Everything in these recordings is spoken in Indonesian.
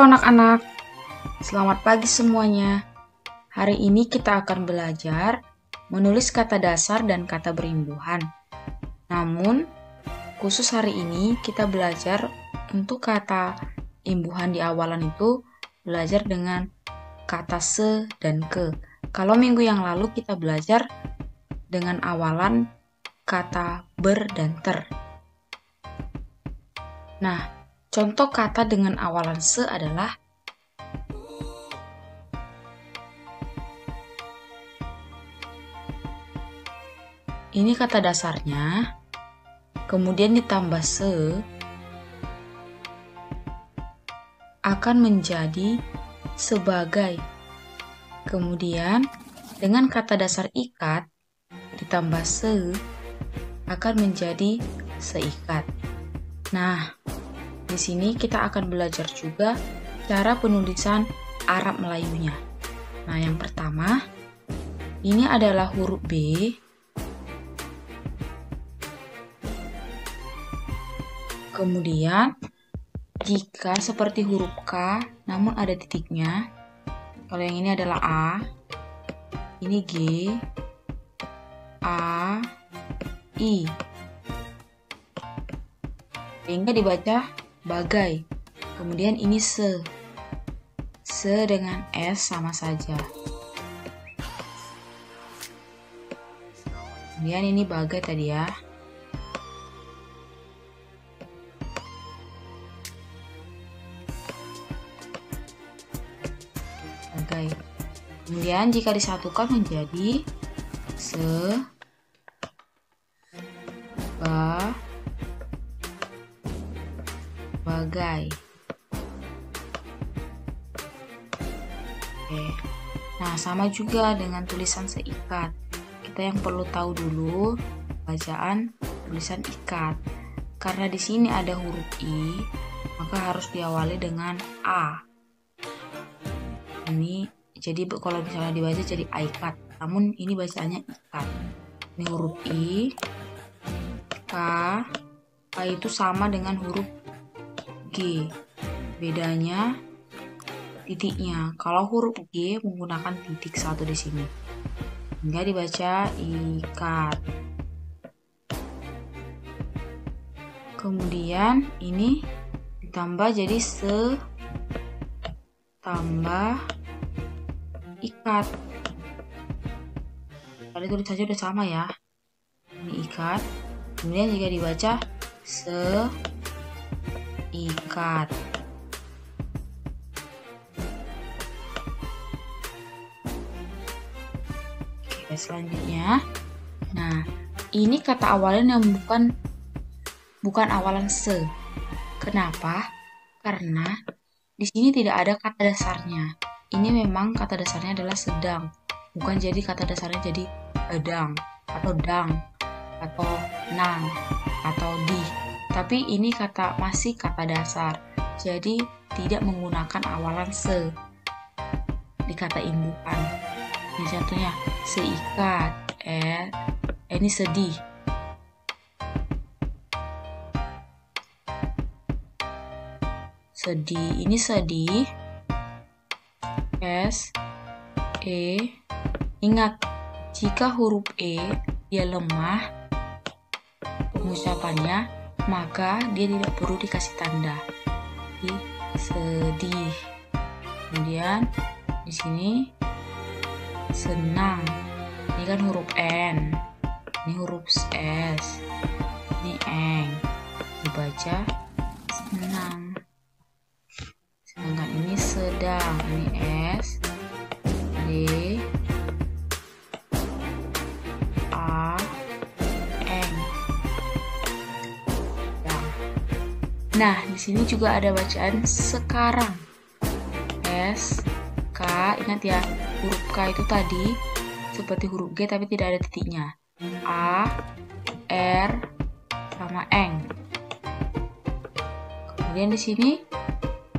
anak-anak, selamat pagi semuanya. Hari ini kita akan belajar menulis kata dasar dan kata berimbuhan. Namun, khusus hari ini kita belajar untuk kata imbuhan di awalan itu belajar dengan kata se dan ke. Kalau minggu yang lalu kita belajar dengan awalan kata ber dan ter. Nah, contoh kata dengan awalan se adalah ini kata dasarnya, kemudian ditambah se akan menjadi sebagai. Kemudian dengan kata dasar ikat ditambah se akan menjadi seikat. Nah, di sini kita akan belajar juga cara penulisan Arab Melayunya. Nah, yang pertama, ini adalah huruf B. Kemudian, jika seperti huruf K, namun ada titiknya, kalau yang ini adalah A, ini G, A, I. Sehingga dibaca bagai. Kemudian ini se. Se dengan S sama saja. Kemudian ini bagai tadi ya. Bagai. Kemudian jika disatukan menjadi se, ba, bagai. Oke. Nah, sama juga dengan tulisan seikat. Kita yang perlu tahu dulu bacaan tulisan ikat. Karena di sini ada huruf I, maka harus diawali dengan A. Ini jadi kalau misalnya dibaca jadi aikat, namun ini bacaannya ikat. Ini huruf I, K, K itu sama dengan huruf G. Bedanya titiknya. Kalau huruf G menggunakan titik satu di sini. Hingga dibaca ikat. Kemudian ini ditambah jadi se tambah ikat. Tadi tulis saja udah sama ya. Ini ikat. Kemudian jika dibaca se ikat. Oke, selanjutnya. Nah, ini kata awalan yang bukan awalan se. Kenapa? Karena di sini tidak ada kata dasarnya. Ini memang kata dasarnya adalah sedang. Bukan jadi kata dasarnya jadi edang atau dang atau nang atau di. Tapi ini masih kata dasar, jadi tidak menggunakan awalan se di kata imbuhan. Ini contohnya seikat, ini sedih. Sedih, ini sedih. S, E. Ingat, jika huruf E dia lemah pengucapannya, maka dia tidak perlu dikasih tanda. Di sedih. Kemudian di sini senang. Ini kan huruf N. Ini huruf S. Ini eng. Dibaca senang. Sedangkan ini sedang. Ini S, D, nah, di sini juga ada bacaan sekarang. S, K, ingat ya, huruf K itu tadi seperti huruf G tapi tidak ada titiknya. A, R, sama eng. Kemudian di sini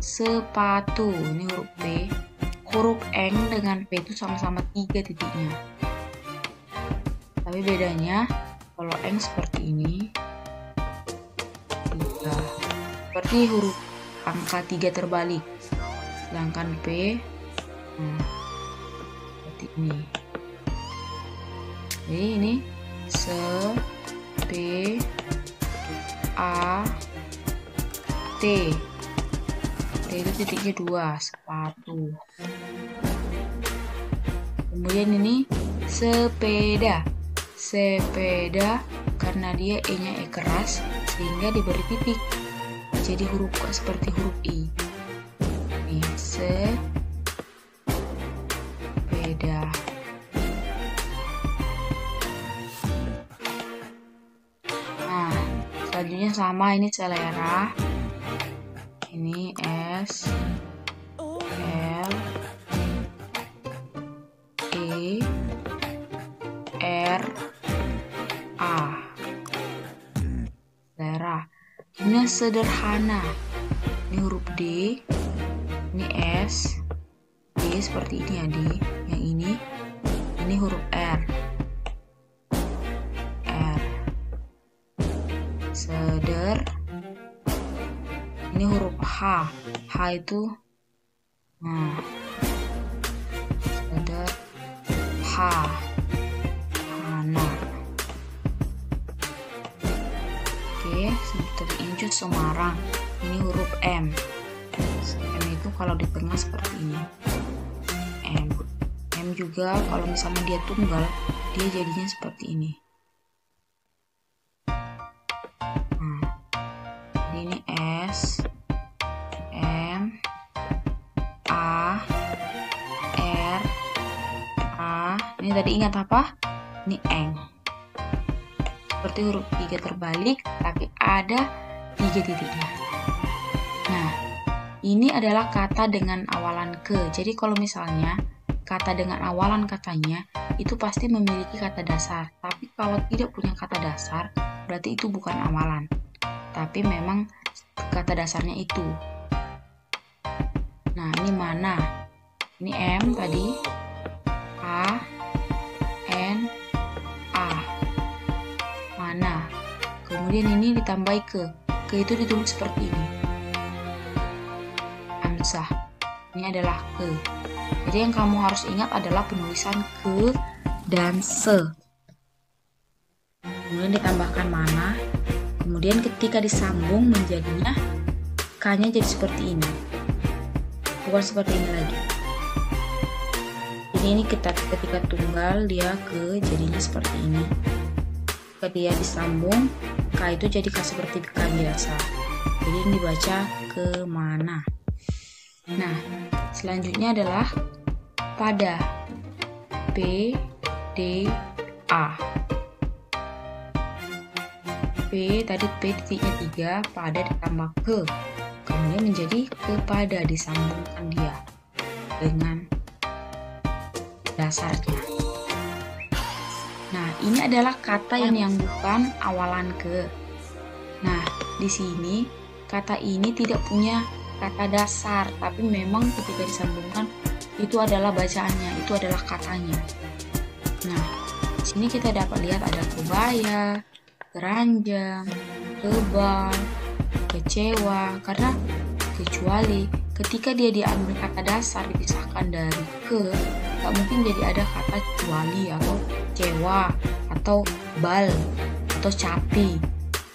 sepatu, ini huruf P. Huruf eng dengan P itu sama-sama 3 titiknya. Tapi bedanya kalau eng seperti ini, 3. Seperti huruf angka 3 terbalik. sedangkan P seperti ini. Jadi ini se P A T. T itu titiknya 2, sepatu. Kemudian ini sepeda. Sepeda karena dia E-nya E keras sehingga diberi titik. Jadi huruf seperti huruf I. Nih, sepeda. Nah, selanjutnya sama, ini selera. Ini S L E R A. Selera. Ini sederhana. Ini huruf D. Ini S. D seperti ini ya, D. Yang ini huruf R. R. Seder. Ini huruf H. H itu seder H. Hana. Oke, seperti Incut Semarang. Ini huruf M. M itu kalau di tengah seperti ini. M. M juga kalau misalnya dia tunggal, dia jadinya seperti ini. Jadi ini S M A R A. Ini tadi ingat apa? Ini Eng. Seperti huruf 3 terbalik, tapi ada 3 titiknya. Nah, ini adalah kata dengan awalan ke. Jadi kalau misalnya kata dengan awalan katanya itu pasti memiliki kata dasar. Tapi kalau tidak punya kata dasar, berarti itu bukan awalan. Tapi memang kata dasarnya itu. Nah, ini mana? Ini M tadi. A N A. Mana? Kemudian ini ditambahi ke. Ke itu ditulis seperti ini. Amsah. Ini adalah ke. Jadi yang kamu harus ingat adalah penulisan ke dan se. Kemudian ditambahkan mana. Kemudian ketika disambung menjadinya K-nya jadi seperti ini. Bukan seperti ini lagi. Jadi ini ketika tunggal dia ke jadinya seperti ini. Ketika dia disambung K itu jadi K seperti K biasa. Jadi ini dibaca kemana. Nah, selanjutnya adalah pada. P D A. P tadi P titiknya 3, pada ditambah ke, kemudian menjadi kepada, disambungkan dia dengan dasarnya. Nah, ini adalah kata yang bukan awalan ke. Nah, di sini kata ini tidak punya kata dasar, tapi memang ketika disambungkan itu adalah bacaannya, itu adalah katanya. Nah, di sini kita dapat lihat ada kebaya, keranjang, tebal, kecewa, karena kecuali ketika dia diambil kata dasar dipisahkan dari ke, nggak mungkin jadi ada kata kecuali atau cewa atau bal atau capi.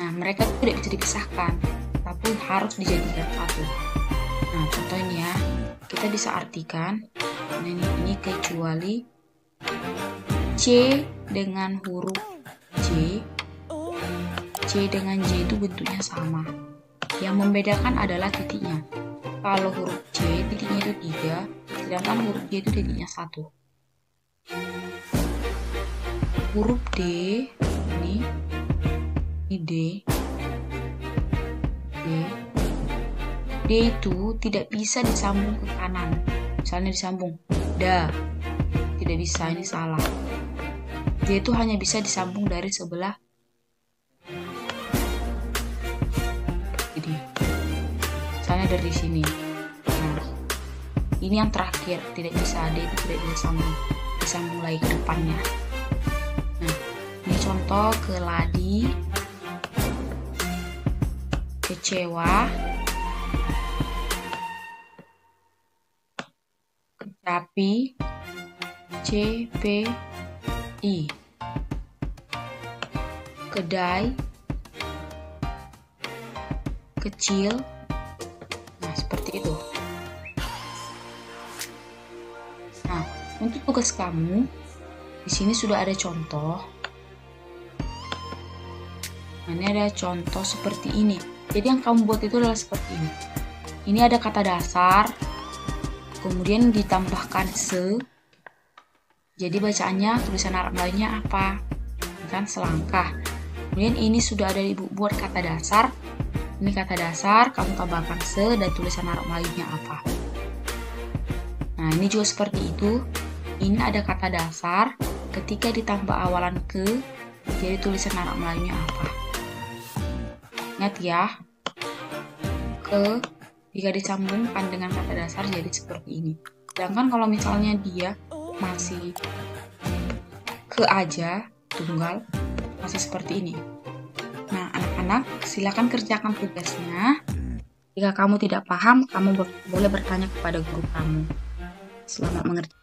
Nah, mereka tidak bisa dipisahkan, tapi harus dijadikan satu. Nah, contoh ini ya, kita bisa artikan. Nah, ini kecuali C dengan huruf C. C dengan J itu bentuknya sama. Yang membedakan adalah titiknya. Kalau huruf C titiknya itu 3, sedangkan huruf J itu titiknya 1. Huruf D ini D. D itu tidak bisa disambung ke kanan. Misalnya disambung da, tidak bisa, ini salah. D itu hanya bisa disambung dari sebelah. Jadi, misalnya dari sini. Nah, ini yang terakhir, tidak bisa, D itu tidak bisa disambung lagi ke depannya. Nah, ini contoh keladi, kecewa, Rapi, CPI. Kedai, kecil. Nah, seperti itu. Nah, untuk tugas kamu, di sini sudah ada contoh. Nah, ini ada contoh seperti ini. Jadi yang kamu buat itu adalah seperti ini. Ini ada kata dasar, kemudian ditambahkan se. Jadi bacaannya tulisan Arab lainnya apa? Kan selangkah. Kemudian ini sudah ada ibu buat kata dasar. Ini kata dasar, kamu tambahkan se dan tulisan Arab lainnya apa. Nah, ini juga seperti itu. Ini ada kata dasar, ketika ditambah awalan ke, jadi tulisan Arab lainnya apa. Ingat ya, ke jika disambungkan dengan kata dasar jadi seperti ini. Sedangkan kalau misalnya dia masih ke aja, tunggal, masih seperti ini. Nah, anak-anak, silakan kerjakan tugasnya. Jika kamu tidak paham, kamu boleh bertanya kepada guru kamu. Selamat mengerjakan.